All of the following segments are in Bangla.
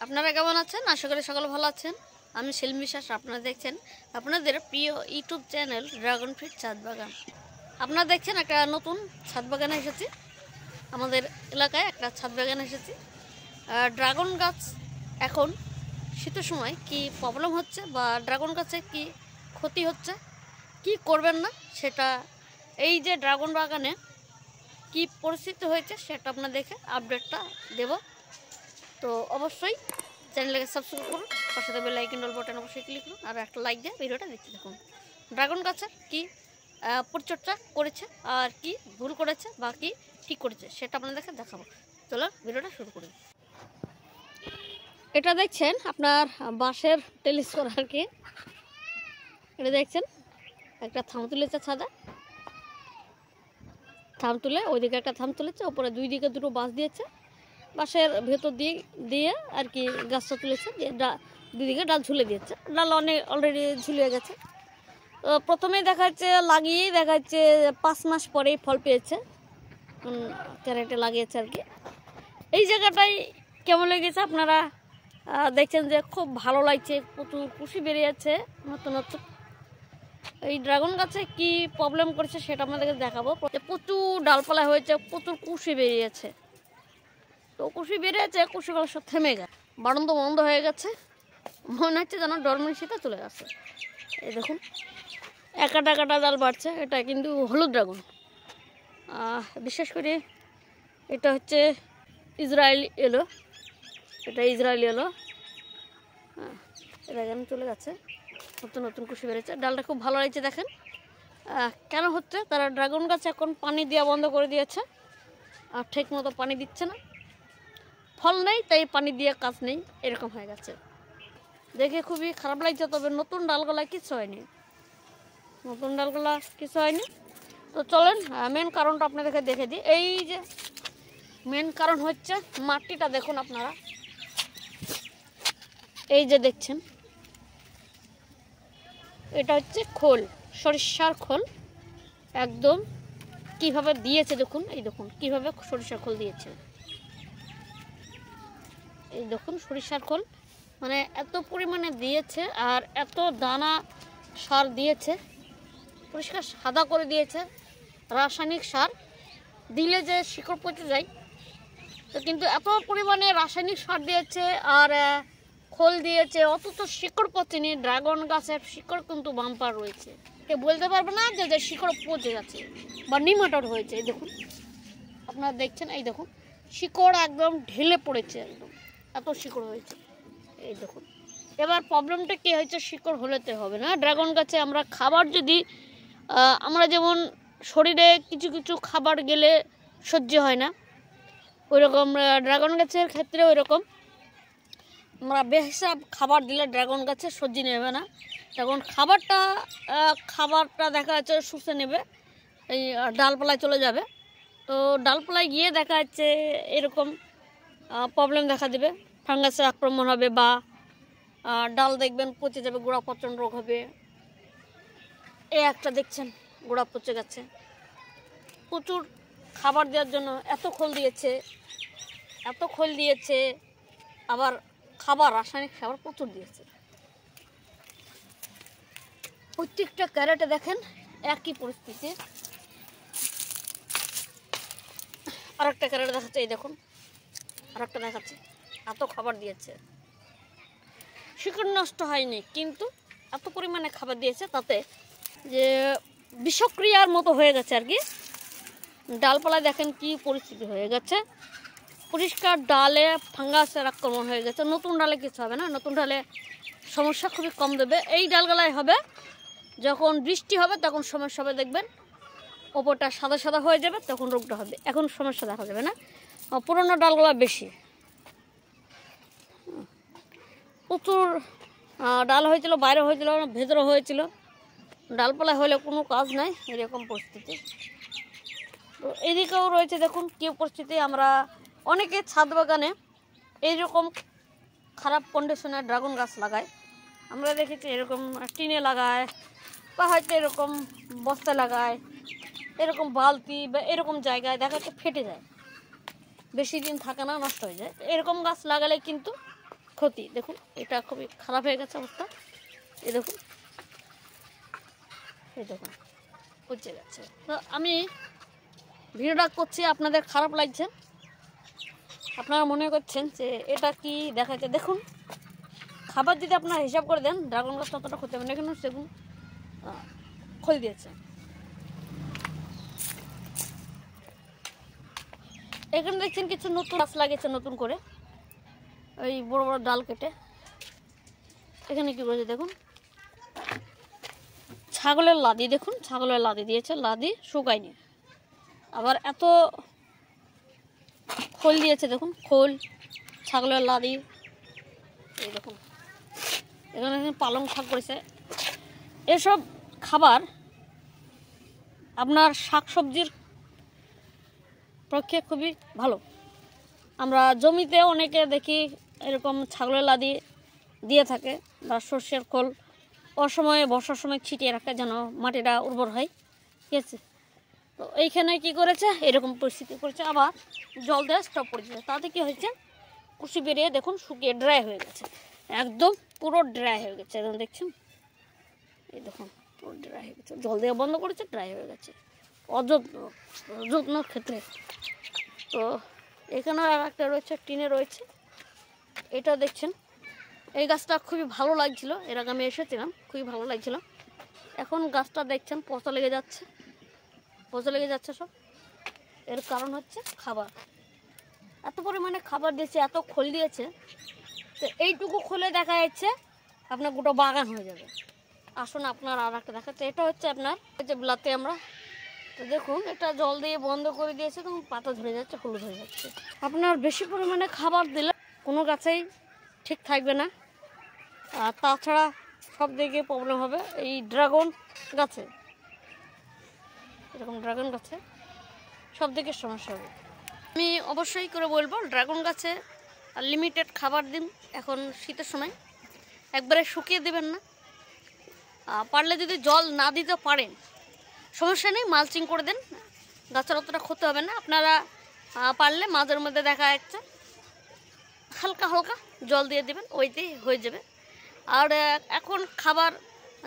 আপনারা কেমন আছেন? আশা করি সকলে ভালো আছেন। আমি সেলিম বিশ্বাস। আপনারা দেখছেন আপনাদের প্রিয় ইউটিউব চ্যানেল ড্রাগন ফ্রুট ছাদ বাগান। আপনারা দেখছেন একটা নতুন ছাদ বাগানে এসেছি। আমাদের এলাকায় একটা ছাদ বাগানে এসেছি। ড্রাগন গাছ এখন শীতের সময় কি প্রবলেম হচ্ছে বা ড্রাগন গাছে কি ক্ষতি হচ্ছে, কি করবেন না, সেটা এই যে ড্রাগন বাগানে কি পরিস্থিতি হয়েছে সেটা আপনারা দেখে আপডেটটা দেব। তো অবশ্যই চ্যানেলটাকে সাবস্ক্রাইব করুন, পাশে বেল আইকন বাটন অবশ্যই ক্লিক করুন আর একটা লাইক দিয়ে ভিডিওটা দেখতে থাকুন। ড্রাগন গাছে কি পরিচর্যা করেছে আর কি ভুল করেছে বা কি ঠিক করেছে সেটা আপনাদেরকে দেখাবো। চলো ভিডিওটা শুরু করি। এটা দেখছেন আপনার বাঁশের টেলিস করা আর কি। এটা দেখছেন একটা থাম তুলেছে, ছাদা থাম তুলে ওইদিকে একটা থাম তুলেছে, ওপরে দুই দিকে দুটো বাঁশ দিয়েছে, বাঁশের ভেতর দিয়ে আর কি গাছটা তুলেছে, দিয়ে দুদিকে ডাল ঝুলে দিয়েছে। ডাল অলরেডি ঝুলিয়ে গেছে। তো প্রথমেই দেখা যাচ্ছে লাগিয়েই দেখা যাচ্ছে 5 মাস পরেই ফল পেয়েছে, ক্যারেটে লাগিয়েছে আর কি। এই জায়গাটাই কেমন লেগেছে আপনারা দেখছেন যে খুব ভালো লাগছে, প্রচুর কুশি বেরিয়েছে নতুন নতুন। এই ড্রাগন গাছে কি প্রবলেম করেছে সেটা আপনাদেরকে দেখাবো। প্রচুর ডালপালা হয়েছে, প্রচুর কুশি বেরিয়েছে। তো কুশি বেরিয়েছে, কুশিগুলো সব থেমে গেছে, বাড়ন্ত বন্ধ হয়ে গেছে, মনে হচ্ছে যেন ডরমেন্সিতে চলে গেছে। এই দেখুন একাটা কাটা ডাল বাড়ছে। এটা কিন্তু হলুদ ড্রাগন, বিশেষ করে এটা হচ্ছে ইসরায়েলি এলো, এটা ইসরায়েলি এলো। এটা যেন চলে গেছে, নতুন নতুন কুশি বেড়েছে, ডালটা খুব ভালো লাগছে। দেখেন কেন হচ্ছে, তারা ড্রাগন গাছে এখন পানি দেওয়া বন্ধ করে দিয়েছে আর ঠিক মতো পানি দিচ্ছে না, ফল নেই তাই পানি দিয়ে কাজ নেই, এরকম হয়ে গেছে। দেখে খুবই খারাপ লাগছে। তবে নতুন ডালগুলা কিছু হয়নি, নতুন ডালগুলা কিছু হয়নি। তো চলেন মেন কারণটা আপনাদেরকে দেখে দিই। এই যে মেন কারণ হচ্ছে মাটিটা দেখুন আপনারা, এই যে দেখছেন এটা হচ্ছে খোল, সরিষার খোল একদম কিভাবে দিয়েছে দেখুন। এই দেখুন কিভাবে সরিষার খোল দিয়েছে, এই দেখুন সরিষার খোল মানে এত পরিমাণে দিয়েছে আর এত দানা সার দিয়েছে, পরিষ্কার সাদা করে দিয়েছে। রাসায়নিক সার দিলে যে শিকড় পচে যায়, তো কিন্তু এত পরিমাণে রাসায়নিক সার দিয়েছে আর খোল দিয়েছে, অথচ শিকড় পচেনি। ড্রাগন গাছের শিকড় কিন্তু বাম্পার রয়েছে, কেউ বলতে পারবে না যে শিকড় পচে গেছে বা নিমাটোড হয়েছে। এই দেখুন আপনারা দেখছেন, এই দেখুন শিকড় একদম ঢেলে পড়েছে, একদম এত শিকড় হয়েছে। এই দেখুন এবার প্রবলেমটা কী হয়েছে, শিকড় হলেতে হবে না। ড্রাগন গাছে আমরা খাবার যদি আমরা যেমন শরীরে কিছু কিছু খাবার গেলে সহ্য হয় না, ওই রকম ড্রাগন গাছের ক্ষেত্রে ওই রকম আমরা বেহিসাব খাবার দিলে ড্রাগন গাছে সহ্য নেবে না। তখন খাবারটা দেখা যাচ্ছে শুষে নেবে, এই ডালপালায় চলে যাবে। তো ডালপালায় গিয়ে দেখা যাচ্ছে এরকম প্রবলেম দেখা দেবে, ফাঙ্গাসের আক্রমণ হবে বা ডাল দেখবেন পচে যাবে, গোড়া পচন রোগ হবে। এই একটা দেখছেন গোড়া পচে গেছে, প্রচুর খাবার দেওয়ার জন্য এত খোল দিয়েছে, আবার রাসায়নিক খাবার প্রচুর দিয়েছে। প্রত্যেকটা ক্যারেটে দেখেন একই পরিস্থিতি। আর একটা ক্যারেটে দেখাচ্ছে, এই দেখুন আর একটা দেখাচ্ছে, এত খাবার দিয়েছে, শিকড় নষ্ট হয়নি কিন্তু এত পরিমাণে খাবার দিয়েছে, তাতে যে বিষক্রিয়ার মতো হয়ে গেছে আর কি। ডালপালায় দেখেন কি পরিস্থিতি হয়ে গেছে, পরিষ্কার ডালে ফাঙ্গাসের আক্রমণ হয়ে গেছে। নতুন ডালে কিছু হবে না, নতুন ডালে সমস্যা খুবই কম দেবে। এই ডালগুলাই হবে, যখন বৃষ্টি হবে তখন সমস্যা হবে, দেখবেন ওপরটা সাদা সাদা হয়ে যাবে, তখন রোগটা হবে। এখন সমস্যা দেখা যাবে না, পুরোনো ডালগুলা বেশি। প্রচুর ডাল হয়েছিল, বাইরে হয়েছিল, ভেতরে হয়েছিল, ডালপালা হলে কোনো কাজ নাই, এরকম পরিস্থিতি। তো এদিকেও রয়েছে দেখুন কী পরিস্থিতি। আমরা অনেকে ছাদ বাগানে এইরকম খারাপ কন্ডিশনের ড্রাগন গাছ লাগায়, আমরা দেখেছি এরকম টিনে লাগায় বা হয়তো এরকম বস্তায় লাগায়, এরকম বালতি বা এরকম জায়গায় দেখা যাচ্ছে ফেটে যায়, বেশি দিন থাকে না, নষ্ট হয়ে যায়। এরকম গাছ লাগালে কিন্তু ক্ষতি। দেখুন এটা খুবই খারাপ হয়ে গেছে অবস্থা। এই দেখুন, এই দেখুন পচে গেছে। তো আমি ভিডিওটা করছি, আপনাদের খারাপ লাগছে, আপনারা মনে করছেন যে এটা কি দেখাচ্ছে। দেখুন খাবার যদি আপনারা হিসাব করে দেন, ড্রাগন গাছ ততটা ক্ষতি হবে না, কিন্তু সেগুন খোল দিয়েছে। এখানে দেখছেন কিছু নতুন গাছ লাগিয়েছে নতুন করে, ওই বড় বড় ডাল কেটে। এখানে কি করেছে দেখুন, ছাগলের লাদি, দেখুন ছাগলের লাদি দিয়েছে, লাদি শুকায়নি। আবার এত খোল দিয়েছে, দেখুন খোল, ছাগলের লাদি। এই দেখুন এখানে পালং শাক করেছে। এসব খাবার আপনার শাকসবজির পক্ষে খুবই ভালো। আমরা জমিতে অনেকে দেখি এরকম ছাগলের লাদি দিয়ে থাকে, বা সর্ষের খোল অসময়ে বর্ষার সময় ছিটিয়ে রাখে যেন মাটিটা উর্বর হয়, ঠিক আছে। তো এইখানে কি করেছে, এরকম পরিস্থিতি করেছে, আবার জল দেওয়া স্টপ করে দিয়েছে। তাতে কি হয়েছে, কুশি বেরিয়ে দেখুন শুকিয়ে ড্রাই হয়ে গেছে, একদম পুরো ড্রাই হয়ে গেছে। একদম দেখছেন, এই দেখুন পুরো ড্রাই হয়ে গেছে, জল দেওয়া বন্ধ করেছে, ড্রাই হয়ে গেছে অযত্নর ক্ষেত্রে। তো এখানেও আর একটা রয়েছে, টিনে রয়েছে, এটা দেখছেন। এই গাছটা খুবই ভালো লাগছিল, এর আগে আমি এসেছিলাম, খুবই ভালো লাগছিল। এখন গাছটা দেখছেন পচা লেগে যাচ্ছে, পচা লেগে যাচ্ছে সব। এর কারণ হচ্ছে খাবার, এত পরিমাণে খাবার দিয়েছে, এত খোল দিয়েছে, তো এইটুকু খোলে দেখা যাচ্ছে আপনার গোটা বাগান হয়ে যাবে। আসুন আপনার আর একটা দেখাচ্ছে, এটা হচ্ছে আপনার যে বিলাতে আমরা, তো দেখুন এটা জল দিয়ে বন্ধ করে দিয়েছে, তখন পাতা ধরে যাচ্ছে, হলুদ হয়ে যাচ্ছে। আপনার বেশি পরিমাণে খাবার দিলে কোনো গাছেই ঠিক থাকবে না, আর তাছাড়া সব দিকে প্রবলেম হবে। এই ড্রাগন গাছে, এরকম ড্রাগন গাছে সব দিকে সমস্যা হবে। আমি অবশ্যই করে বলবো, ড্রাগন গাছে লিমিটেড খাবার দিন। এখন শীতের সময় একবারে শুকিয়ে দেবেন না, পারলে যদি জল না দিতে পারেন সমস্যা নেই, মালচিং করে দেন, গাছের অতটা ক্ষতি হবে না। আপনারা পারলে মাঝের মধ্যে দেখা যাচ্ছে হালকা হালকা জল দিয়ে দেবেন, ওইতেই হয়ে যাবে। আর এখন খাবার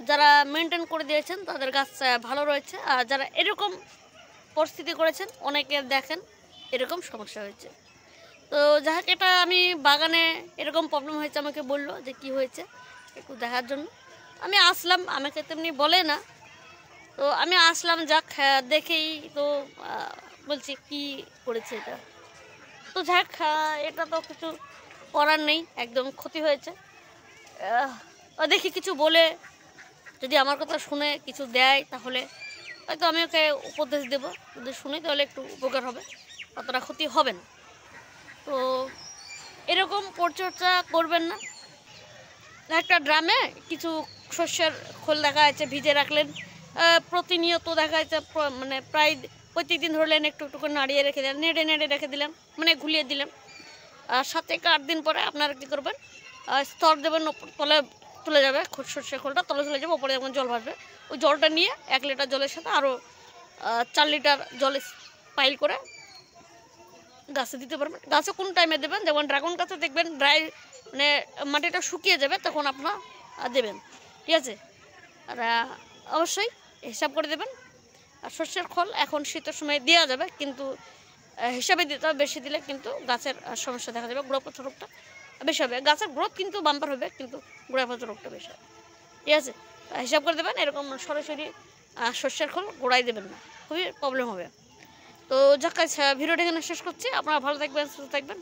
যারা মেনটেন করে দিয়েছেন তাদের গাছ ভালো রয়েছে, আর যারা এরকম পরিস্থিতি করেছেন অনেকে দেখেন এরকম সমস্যা হয়েছে। তো যাই হোক, এটা আমি বাগানে এরকম প্রবলেম হয়েছে আমাকে বললো যে কি হয়েছে একটু দেখার জন্য আমি আসলাম, আমাকে তেমনি বলে না, তো আমি আসলাম, যাক দেখেই তো বলছি কি করেছে এটা। তো যাক, এটা তো কিছু করার নেই, একদম ক্ষতি হয়েছে। দেখি কিছু বলে যদি আমার কথা শুনে কিছু দেয় তাহলে হয়তো আমি ওকে উপদেশ দেবো, যদি শুনি তাহলে একটু উপকার হবে, অতটা ক্ষতি হবে না। তো এরকম পরিচর্যা করবেন না। একটা ড্রামে কিছু শস্যের খোল দেখা যাচ্ছে ভিজে রাখলেন, প্রতিনিয়ত দেখা যাচ্ছে মানে প্রায় প্রত্যেকদিন ধরলেন, একটু একটু করে নাড়িয়ে রেখে দিলেন, নেড়ে নেড়ে রেখে দিলেন, মানে ঘুলিয়ে দিলেন। 7 থেকে 8 দিন পরে আপনারা কী করবেন, স্তর দেবেন, তলে তুলে যাবে সর্ষের খোলটা, তলে চলে যাবে, ওপরে যখন জল ভাসবে ওই জলটা নিয়ে 1 লিটার জলের সাথে আরও 4 লিটার জলে পাইল করে গাছে দিতে পারবেন। গাছে কোন টাইমে দেবেন, যেমন ড্রাগন গাছে দেখবেন ড্রাই মানে মাটিটা শুকিয়ে যাবে তখন আপনার দেবেন, ঠিক আছে। আর অবশ্যই হিসাব করে দেবেন। আর সর্ষের খোল এখন শীতের সময় দেওয়া যাবে, কিন্তু হিসাবে দিতে হবে, বেশি দিলে কিন্তু গাছের সমস্যা দেখা যাবে, গোড়া পচা রোগটা বেশি হবে। গাছের গ্রোথ কিন্তু বাম্পার হবে, কিন্তু গোড়া পচা রোগটা বেশি হবে, ঠিক আছে। হিসাব করে দেবেন, এরকম সরাসরি সর্ষের খোল গোড়ায় দেবেন না, খুবই প্রবলেম হবে। তো যাক, ভিডিওটা এখানে শেষ করছি। আপনারা ভালো থাকবেন, সুস্থ থাকবেন।